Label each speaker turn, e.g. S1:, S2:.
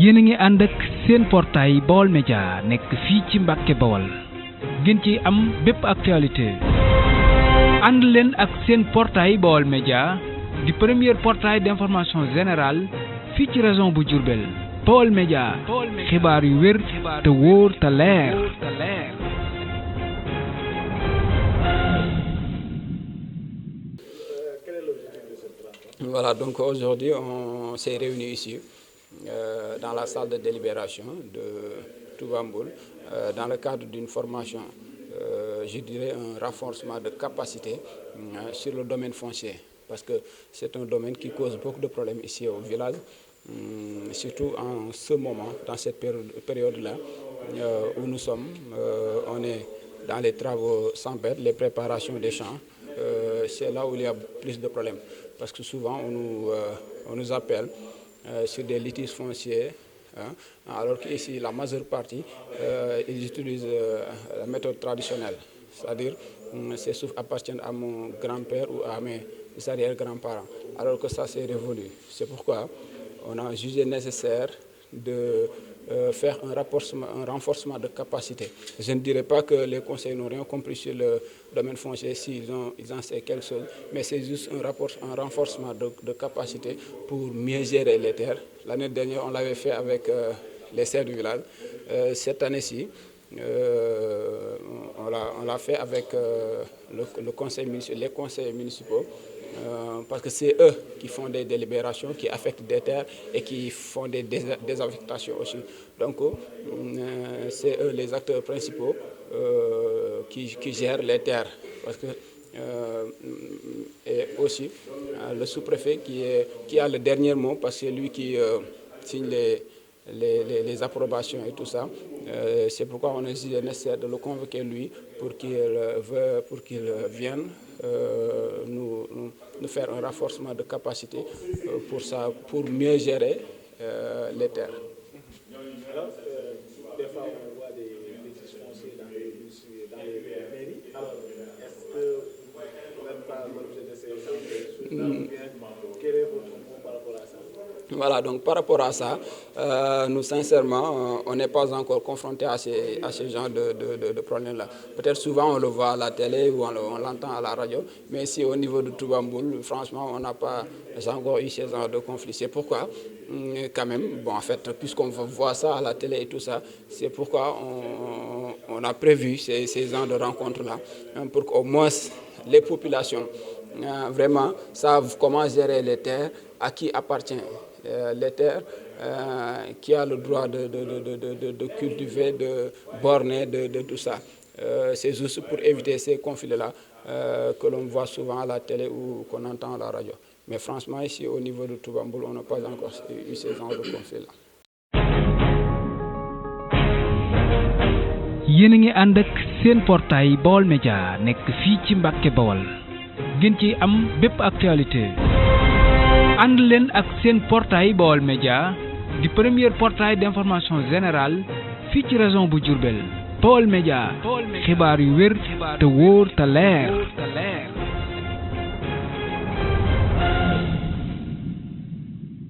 S1: yéen a ngi ànd ak seen portail Baol Média nekk fii ci Mbàkke Bawol ngeen ci am bépp actualité ànd leen ak seen portail Baol Média di premier portail d'information générale fii ci région bu Diourbel Baol Média xibaar yu wér te wóor te leer.
S2: Voilà, donc aujourd'hui on s'est réunis ici dans la salle de délibération de Touba Mboul dans le cadre d'une formation, je dirais un renforcement de capacité sur le domaine foncier, parce que c'est un domaine qui cause beaucoup de problèmes ici au village, surtout en ce moment, dans cette période-là où nous sommes. On est dans les travaux sans bête, les préparations des champs. C'est là où il y a plus de problèmes, parce que souvent on nous appelle sur des litiges fonciers, alors qu'ici la majeure partie ils utilisent la méthode traditionnelle, c'est-à-dire ces souffles appartiennent à mon grand-père ou à mes arrière-grands-parents, alors que ça c'est révolu. C'est pourquoi on a jugé nécessaire de faire un renforcement de capacité. Je ne dirais pas que les conseils n'ont rien compris sur le domaine foncier s'ils en savent quelque chose, mais c'est juste un renforcement de capacité pour mieux gérer les terres. L'année dernière, on l'avait fait avec les serfs du village. Cette année-ci, on l'a fait avec les conseils municipaux. Parce que c'est eux qui font des délibérations, qui affectent des terres et qui font des désaffectations aussi. Donc, c'est eux les acteurs principaux qui gèrent les terres. Parce que, et aussi, le sous-préfet qui a le dernier mot, parce que c'est lui qui signe les approbations et tout ça. C'est pourquoi on a jugé nécessaire de le convoquer lui pour qu'il vienne nous faire un renforcement de capacité pour mieux gérer les terres.
S3: Alors, des fois on voit des litiges fonciers dans les mairies. Alors, est-ce que vous n'êtes pas l'objet de ces gens ou bien quel est votre mot par rapport à ça?
S2: Voilà, donc par rapport à ça, nous sincèrement, on n'est pas encore confronté à ce genre de problème-là. Peut-être souvent on le voit à la télé ou on l'entend à la radio, mais ici au niveau de Touba Mboul, franchement, on n'a pas encore eu ce genre de conflit. C'est pourquoi, quand même, bon, en fait, puisqu'on voit ça à la télé et tout ça, c'est pourquoi on a prévu ces genres de rencontres-là, pour qu'au moins les populations vraiment savent comment gérer les terres, à qui appartient les terres, qui a le droit de cultiver, de borner, de tout ça. C'est juste pour éviter ces conflits-là que l'on voit souvent à la télé ou qu'on entend à la radio. Mais franchement, ici, au niveau de Touba Mboul, on n'a pas encore eu ce genre de conflit-là.
S1: yéen a ngi ànd ak seen portail Baol Média nekk fii ci Mbàkke Bawol ngeen ci am bépp actualité ànd leen ak seen portail Baol Média di premier portail d'information générale fii ci région bu Diourbel Baol Média xibaar yu wér te wóor te leer